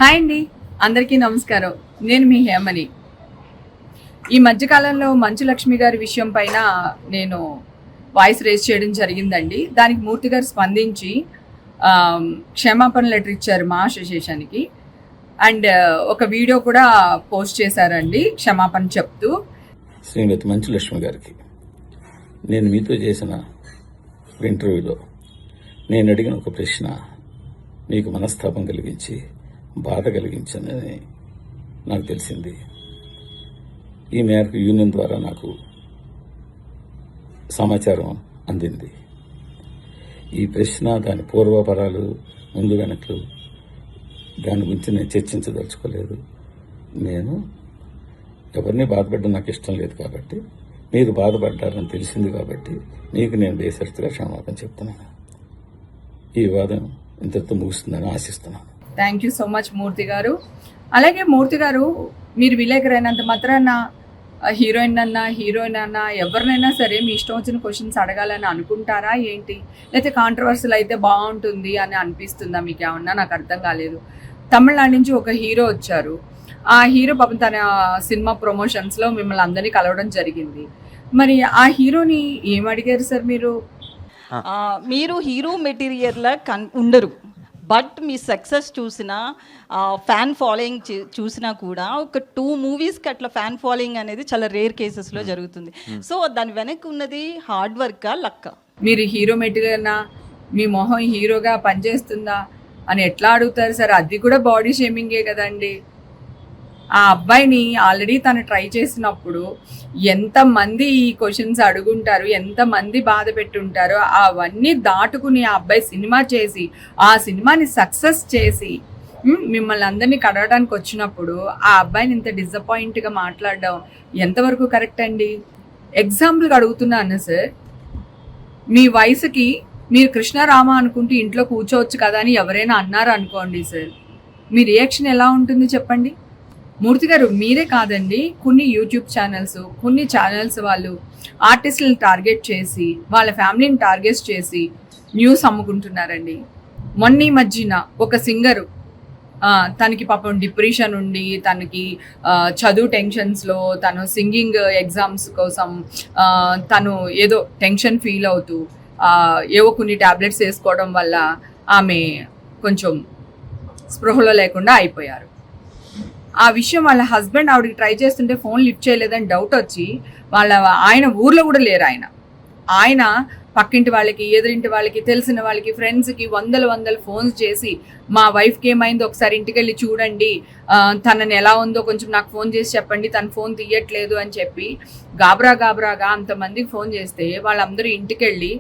Hi అండి, అందరికీ నమస్కారం. నేను మీ హేమని. ఈ మధ్యకాలంలో మంచు లక్ష్మి గారి విషయం పైన నేను వాయిస్ రేజ్ చేయడం జరిగిందండి. దానికి మూర్తి గారు స్పందించి క్షమాపణ లెటర్ ఇచ్చారు మా అసోసియేషన్కి. అండ్ ఒక వీడియో కూడా పోస్ట్ చేశారండి క్షమాపణ చెప్తూ. శ్రీమతి మంచు లక్ష్మి గారికి నేను మీతో చేసిన ఇంటర్వ్యూలో నేను అడిగిన ఒక ప్రశ్న మీకు మనస్తాపం కలిగించి బాధ కలిగించిందని నాకు తెలిసింది. ఈ మేరకు యూనియన్ ద్వారా నాకు సమాచారం అందింది. ఈ ప్రశ్న దాని పూర్వపరాలు ముందు వెనకలు దాని గురించి నేను చర్చించదలుచుకోలేదు. నేను ఎవరిని బాధపడడం నాకు ఇష్టం లేదు కాబట్టి, మీరు బాధపడ్డారని తెలిసింది కాబట్టి మీకు నేను బేసరిగా క్షమాపణ చెప్తున్నాను. ఈ వివాదం ఇంతటితో ముగుస్తుందని ఆశిస్తున్నాను. థ్యాంక్ యూ సో మచ్ మూర్తి గారు. అలాగే మూర్తి గారు, మీరు విలేకరైనంత మాత్రాన హీరోయిన్ అన్నా ఎవరినైనా సరే మీ ఇష్టం వచ్చిన క్వశ్చన్స్ అడగాలని అనుకుంటారా ఏంటి? లేకపోతే కాంట్రవర్సీలు అయితే బాగుంటుంది అని అనిపిస్తుందా మీకు ఏమన్నా? నాకు అర్థం కాలేదు. తమిళనాడు నుంచి ఒక హీరో వచ్చారు. ఆ హీరో పాపం తన సినిమా ప్రమోషన్స్లో మిమ్మల్ని అందరినీ కలవడం జరిగింది. మరి ఆ హీరోని ఏం అడిగారు సార్ మీరు? మీరు హీరో మెటీరియల్లా ఉండరు, బట్ మీ సక్సెస్ చూసినా ఫ్యాన్ ఫాలోయింగ్ చూసినా కూడా ఒక 2 మూవీస్కి అట్లా ఫ్యాన్ ఫాలోయింగ్ అనేది చాలా రేర్ కేసెస్లో జరుగుతుంది. సో దాని వెనక్కి ఉన్నది హార్డ్ వర్కా లక్క? మీరు హీరో మెటీరియల్నా, మీ మొహం హీరోగా పనిచేస్తుందా అని ఎట్లా అడుగుతారు సార్? అది కూడా బాడీ షేమింగే కదండి. ఆ అబ్బాయిని ఆల్రెడీ తను ట్రై చేసినప్పుడు ఎంతమంది ఈ క్వశ్చన్స్ అడుగుంటారు, ఎంతమంది బాధ పెట్టుంటారో అవన్నీ దాటుకుని ఆ అబ్బాయి సినిమా చేసి ఆ సినిమాని సక్సెస్ చేసి మిమ్మల్ని అందరినీ కడగడానికి వచ్చినప్పుడు ఆ అబ్బాయిని ఇంత డిసప్పాయింట్గా మాట్లాడడం ఎంతవరకు కరెక్ట్ అండి? ఎగ్జాంపుల్గా అడుగుతున్నాను సార్, మీ వయసుకి మీరు కృష్ణరామ అనుకుంటూ ఇంట్లో కూర్చోవచ్చు కదా అని ఎవరైనా అన్నారు అనుకోండి సార్, మీ రియాక్షన్ ఎలా ఉంటుంది చెప్పండి? మూర్తి గారు, మీరే కాదండి, కొన్ని యూట్యూబ్ ఛానల్స్, కొన్ని ఛానల్స్ వాళ్ళు ఆర్టిస్టులను టార్గెట్ చేసి వాళ్ళ ఫ్యామిలీని టార్గెట్ చేసి న్యూస్ అమ్ముకుంటున్నారండి. మొన్న ఈ మధ్యన ఒక సింగరు తనకి పాపం డిప్రెషన్ ఉండి తనకి చదువు టెన్షన్స్లో తను సింగింగ్ ఎగ్జామ్స్ కోసం తను ఏదో టెన్షన్ ఫీల్ అవుతూ ఏవో కొన్ని ట్యాబ్లెట్స్ వేసుకోవడం వల్ల ఆమె కొంచెం స్పృహలో లేకుండా అయిపోయారు. ఆ విషయం వాళ్ళ హస్బెండ్ ఆవిడకి ట్రై చేస్తుంటే ఫోన్ లిఫ్ట్ చేయలేదని డౌట్ వచ్చి ఆయన ఊర్లో కూడా లేరు. ఆయన పక్కింటి వాళ్ళకి, ఎదురింటి వాళ్ళకి, తెలిసిన వాళ్ళకి, ఫ్రెండ్స్కి వందల ఫోన్స్ చేసి మా వైఫ్కి ఏమైందో ఒకసారి ఇంటికి వెళ్ళి చూడండి, తనని ఎలా ఉందో కొంచెం నాకు ఫోన్ చేసి చెప్పండి, తన ఫోన్ తీయట్లేదు అని చెప్పి గాబరాగా అంతమందికి ఫోన్ చేస్తే వాళ్ళందరూ ఇంటికి వెళ్ళి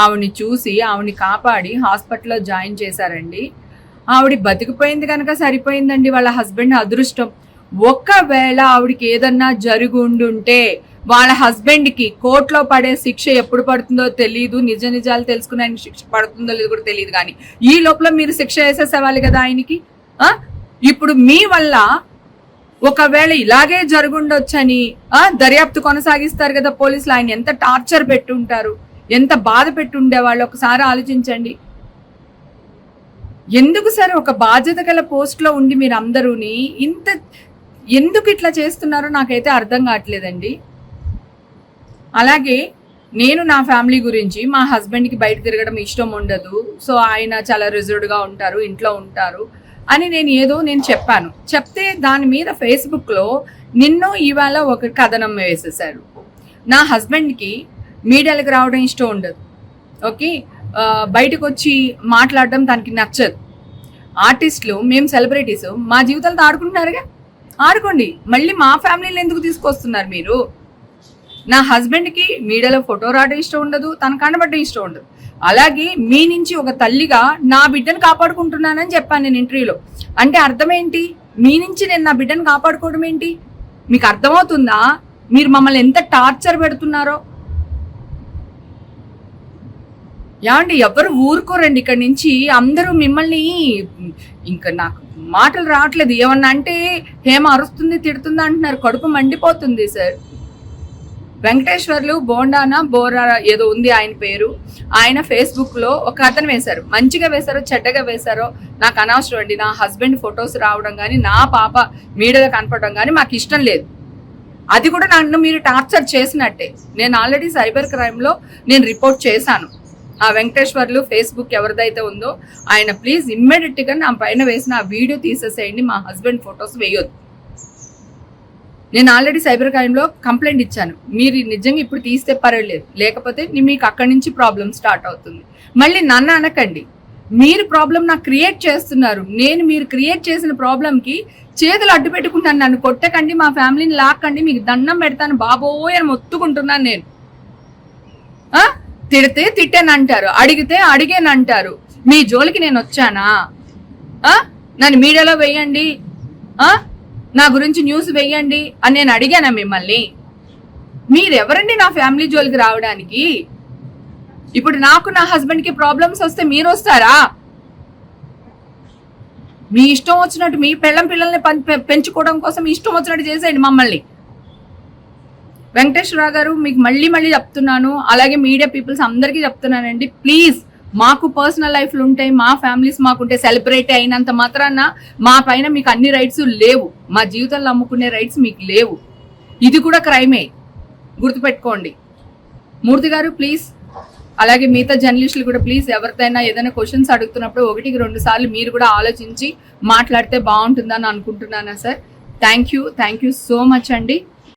ఆవిడని చూసి ఆవిడని కాపాడి హాస్పిటల్లో జాయిన్ చేశారండి. ఆవిడ బతికిపోయింది కనుక సరిపోయిందండి వాళ్ళ హస్బెండ్ అదృష్టం. ఒక్కవేళ ఆవిడకి ఏదన్నా జరుగుండుంటే వాళ్ళ హస్బెండ్కి కోర్టులో పడే శిక్ష ఎప్పుడు పడుతుందో తెలియదు, నిజాలు తెలుసుకునే శిక్ష పడుతుందో లేదో కూడా తెలియదు. కానీ ఈ లోపల మీరు శిక్ష వేసేసేవాలి కదా ఆయనకి. ఇప్పుడు మీ వల్ల ఒకవేళ ఇలాగే జరుగుండొచ్చని దర్యాప్తు కొనసాగిస్తారు కదా పోలీసులు. ఆయన ఎంత టార్చర్ పెట్టుంటారు, ఎంత బాధ పెట్టుండేవాళ్ళు ఒకసారి ఆలోచించండి. ఎందుకు సార్ ఒక బాధ్యత గల పోస్ట్లో ఉండి మీరు అందరూని ఇంత ఎందుకు ఇట్లా చేస్తున్నారో నాకైతే అర్థం కావట్లేదండి. అలాగే నేను నా ఫ్యామిలీ గురించి, మా హస్బెండ్కి బయట తిరగడం ఇష్టం ఉండదు, సో ఆయన చాలా రిజర్వ్డ్గా ఉంటారు, ఇంట్లో ఉంటారు అని నేను చెప్పాను. చెప్తే దాని మీద ఫేస్బుక్లో ఇవాళ ఒక కథనం వేసేసారు. నా హస్బెండ్కి మీడియాలకు రావడం ఇష్టం ఉండదు, ఓకే, బయటకు వచ్చి మాట్లాడడం తనకి నచ్చదు. ఆర్టిస్టులు, మేము సెలబ్రిటీస్ మా జీవితాలతో ఆడుకుంటున్నారుగా, ఆడుకోండి, మళ్ళీ మా ఫ్యామిలీని ఎందుకు తీసుకొస్తున్నారు మీరు? నా హస్బెండ్కి మీడియాలో ఫోటో రావడం ఇష్టం ఉండదు, తన కనబడడం ఇష్టం ఉండదు. అలాగే మీ నుంచి ఒక తల్లిగా నా బిడ్డను కాపాడుకుంటున్నానని చెప్పాను నేను ఇంటర్వ్యూలో. అంటే అర్థం ఏంటి? మీ నుంచి నేను నా బిడ్డను కాపాడుకోవడం ఏంటి? మీకు అర్థమవుతుందా మీరు మమ్మల్ని ఎంత టార్చర్ పెడుతున్నారో? ఏమండి, ఎవరు ఊరుకోరండి. ఇక్కడి నుంచి అందరూ మిమ్మల్ని, ఇంకా నాకు మాటలు రావట్లేదు, ఏమన్నా అంటే హేమ అరుస్తుంది, తిడుతుంది అంటున్నారు, కడుపు మండిపోతుంది సార్. వెంకటేశ్వర్లు బోండానా బోరా ఏదో ఉంది ఆయన పేరు. ఆయన ఫేస్బుక్ లో ఒక అతను వేశారు, మంచిగా వేశారో చెడ్డగా వేశారో నాకు అనవసరం అండి. నా హస్బెండ్ ఫొటోస్ రావడం కానీ నా పాప మీడియాలో కనపడడం కానీ మాకు ఇష్టం లేదు. అది కూడా నన్ను మీరు టార్చర్ చేసినట్టే. నేను ఆల్రెడీ సైబర్ క్రైమ్లో నేను రిపోర్ట్ చేశాను. ఆ వెంకటేశ్వర్లు ఫేస్బుక్ ఎవరిదైతే ఉందో ఆయన ప్లీజ్ ఇమ్మీడియట్గా నా పైన వేసిన ఆ వీడియో తీసేసేయండి, మా హస్బెండ్ ఫొటోస్ వేయొద్దు. నేను ఆల్రెడీ సైబర్ క్రైమ్లో కంప్లైంట్ ఇచ్చాను. మీరు నిజంగా ఇప్పుడు తీస్తే పర్వాలేదు, లేకపోతే మీకు అక్కడి నుంచి ప్రాబ్లం స్టార్ట్ అవుతుంది. మళ్ళీ నన్ను అనకండి, మీరు ప్రాబ్లం నాకు క్రియేట్ చేస్తున్నారు. నేను మీరు క్రియేట్ చేసిన ప్రాబ్లంకి చేతులు అడ్డు పెట్టుకుంటాను. నన్ను కొట్టకండి, మా ఫ్యామిలీని లాక్కండి, మీకు దండం పెడతాను బాబోయ్ అని మొత్తుకుంటున్నాను నేను. తిడితే తిట్టానంటారు, అడిగితే అడిగానంటారు. మీ జోలికి నేను వచ్చానా? నన్ను మీడియాలో వేయండి, నా గురించి న్యూస్ వేయండి అని నేను అడిగానా మిమ్మల్ని? మీరెవరండి నా ఫ్యామిలీ జోలికి రావడానికి? ఇప్పుడు నాకు నా హస్బెండ్కి ప్రాబ్లమ్స్ వస్తే మీరు వస్తారా? మీ ఇష్టం వచ్చినట్టు మీ పిల్లల్ని పెంచుకోవడం కోసం ఇష్టం వచ్చినట్టు చేసేయండి మమ్మల్ని. వెంకటేశ్వర గారు మీకు మళ్ళీ మళ్ళీ చెప్తున్నాను, అలాగే మీడియా పీపుల్స్ అందరికీ చెప్తున్నానండి, ప్లీజ్ మాకు పర్సనల్ లైఫ్లు ఉంటాయి, మా ఫ్యామిలీస్ మాకుంటే సెలబ్రేట్ అయినంత మాత్రాన మా పైన మీకు అన్ని రైట్స్ లేవు. మా జీవితాలు నమ్ముకునే రైట్స్ మీకు లేవు. ఇది కూడా క్రైమే, గుర్తుపెట్టుకోండి. మూర్తి గారు ప్లీజ్, అలాగే మిగతా జర్నలిస్టులు కూడా ప్లీజ్, ఎవరిదైనా ఏదైనా క్వశ్చన్స్ అడుగుతున్నప్పుడు 1-2 సార్లు మీరు కూడా ఆలోచించి మాట్లాడితే బాగుంటుందని అనుకుంటున్నానా sir. Thank you so much అండి.